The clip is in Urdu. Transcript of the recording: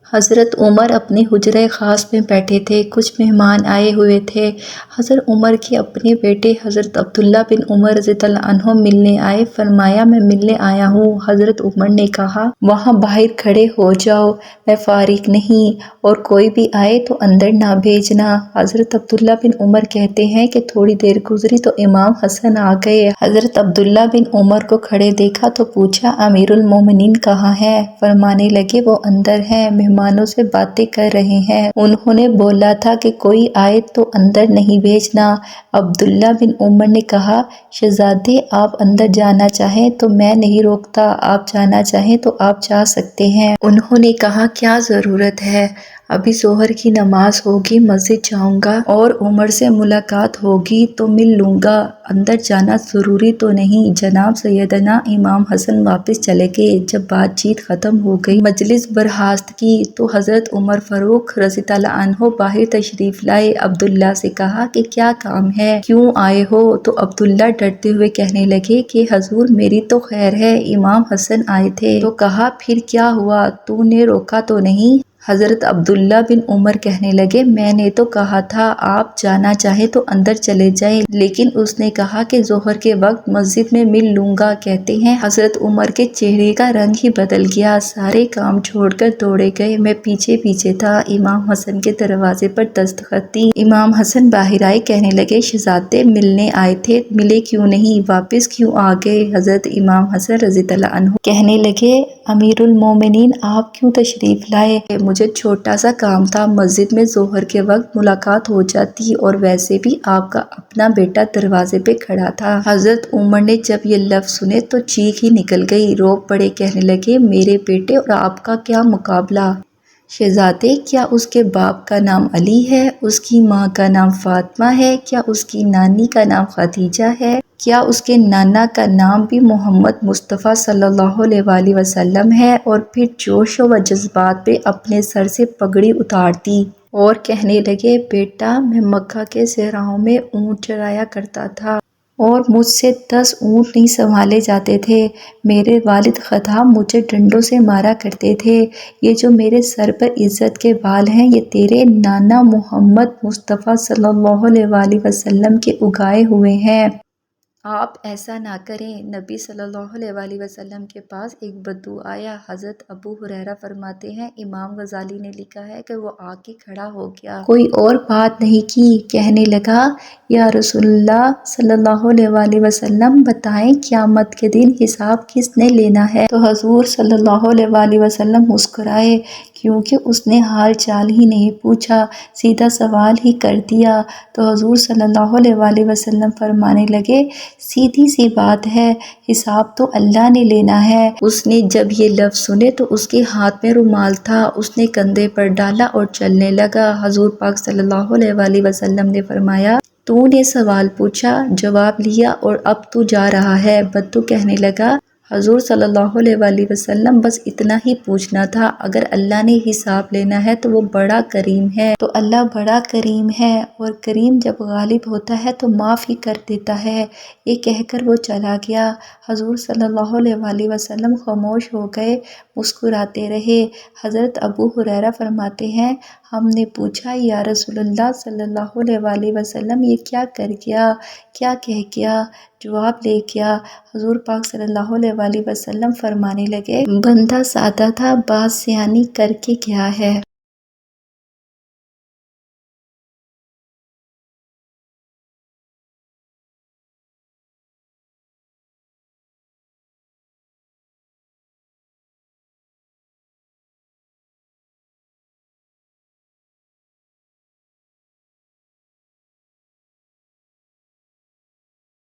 حضرت عمر اپنے حجرہ خاص میں بیٹھے تھے۔ کچھ مہمان آئے ہوئے تھے۔ حضرت عمر کے اپنے بیٹے حضرت عبداللہ بن عمر رضی اللہ عنہ ملنے آئے۔ فرمایا میں ملنے آیا ہوں۔ حضرت عمر نے کہا وہاں باہر کھڑے ہو جاؤ، میں فارغ نہیں، اور کوئی بھی آئے تو اندر نہ بھیجنا۔ حضرت عبداللہ بن عمر کہتے ہیں کہ تھوڑی دیر گزری تو امام حسن آ گئے۔ حضرت عبداللہ بن عمر کو کھڑے دیکھا تو پوچھا امیر المومنین کہاں ہیں؟ فرمانے لگے وہ اندر ہیں، مہمانوں سے باتیں کر رہے ہیں، انہوں نے بولا تھا کہ کوئی آئے تو اندر نہیں بھیجنا۔ عبداللہ بن عمر نے کہا شہزادے آپ اندر جانا چاہیں تو میں نہیں روکتا، آپ جانا چاہیں تو آپ جا سکتے ہیں۔ انہوں نے کہا کیا ضرورت ہے، ابھی ظہر کی نماز ہوگی، مسجد جاؤں گا اور عمر سے ملاقات ہوگی تو مل لوں گا، اندر جانا ضروری تو نہیں۔ جناب سیدنا امام حسن واپس چلے گئے۔ جب بات چیت ختم ہو گئی، مجلس برخاست کی تو حضرت عمر فاروق رضی اللہ عنہ باہر تشریف لائے۔ عبداللہ سے کہا کہ کیا کام ہے، کیوں آئے ہو؟ تو عبداللہ ڈرتے ہوئے کہنے لگے کہ حضور میری تو خیر ہے، امام حسن آئے تھے۔ تو کہا پھر کیا ہوا، تو نے روکا تو نہیں؟ حضرت عبداللہ بن عمر کہنے لگے میں نے تو کہا تھا آپ جانا چاہیں تو اندر چلے جائیں، لیکن اس نے کہا کہ ظہر کے وقت مسجد میں مل لوں گا۔ کہتے ہیں حضرت عمر کے چہرے کا رنگ ہی بدل گیا، سارے کام چھوڑ کر دوڑے گئے، میں پیچھے پیچھے تھا۔ امام حسن کے دروازے پر دستخط دی۔ امام حسن باہر آئے، کہنے لگے شہزادے ملنے آئے تھے، ملے کیوں نہیں، واپس کیوں آ گئے؟ حضرت امام حسن رضی اللہ عنہ کہنے لگے امیر المومنین آپ کیوں تشریف لائے؟ مجھے چھوٹا سا کام تھا، مسجد میں ظہر کے وقت ملاقات ہو جاتی، اور ویسے بھی آپ کا اپنا بیٹا دروازے پہ کھڑا تھا۔ حضرت عمر نے جب یہ لفظ سنے تو چیخ ہی نکل گئی، رو پڑے، کہنے لگے میرے بیٹے اور آپ کا کیا مقابلہ؟ شہزادے کیا اس کے باپ کا نام علی ہے، اس کی ماں کا نام فاطمہ ہے، کیا اس کی نانی کا نام خدیجہ ہے، کیا اس کے نانا کا نام بھی محمد مصطفیٰ صلی اللہ علیہ وآلہ وسلم ہے؟ اور پھر جوش و جذبات میں اپنے سر سے پگڑی اتار دی اور کہنے لگے بیٹا میں مکہ کے صحراؤں میں اونٹ چرایا کرتا تھا اور مجھ سے 10 اونٹ نہیں سنبھالے جاتے تھے، میرے والد خطاب مجھے ڈنڈوں سے مارا کرتے تھے، یہ جو میرے سر پر عزت کے بال ہیں یہ تیرے نانا محمد مصطفیٰ صلی اللہ علیہ وآلہ وسلم کے اگائے ہوئے ہیں، آپ ایسا نہ کریں۔ نبی صلی اللہ علیہ وآلہ وسلم کے پاس ایک بدو آیا۔ حضرت ابو ہریرہ فرماتے ہیں امام غزالی نے لکھا ہے کہ وہ آ کے کھڑا ہو گیا، کوئی اور بات نہیں کی، کہنے لگا یا رسول اللہ صلی اللہ علیہ وآلہ وسلم بتائیں قیامت کے دن حساب کس نے لینا ہے؟ تو حضور صلی اللہ علیہ وآلہ وسلم مسکرائے، کیونکہ اس نے حال چال ہی نہیں پوچھا، سیدھا سوال ہی کر دیا۔ تو حضور صلی اللہ علیہ وآلہ وسلم فرمانے لگے سیدھی سی بات ہے، حساب تو اللہ نے لینا ہے۔ اس نے جب یہ لفظ سنے تو اس کے ہاتھ میں رومال تھا، اس نے کندھے پر ڈالا اور چلنے لگا۔ حضور پاک صلی اللہ علیہ وآلہ وسلم نے فرمایا تو نے سوال پوچھا، جواب لیا اور اب تو جا رہا ہے؟ بدو کہنے لگا حضور صلی اللہ علیہ وآلہ وسلم بس اتنا ہی پوچھنا تھا، اگر اللہ نے حساب لینا ہے تو وہ بڑا کریم ہے۔ تو اللہ بڑا کریم ہے، اور کریم جب غالب ہوتا ہے تو معاف ہی کر دیتا ہے۔ یہ کہہ کر وہ چلا گیا۔ حضور صلی اللہ علیہ وآلہ وسلم خاموش ہو گئے، مسکراتے رہے۔ حضرت ابو ہریرہ فرماتے ہیں ہم نے پوچھا یا رسول اللہ صلی اللہ علیہ وآلہ وسلم یہ کیا کر گیا، کیا کہہ گیا، جواب لے گیا؟ حضور پاک صلی اللہ علیہ وآلہ وسلم فرمانے لگے بندہ سادہ تھا، بات سیانی کر کے گیا ہے۔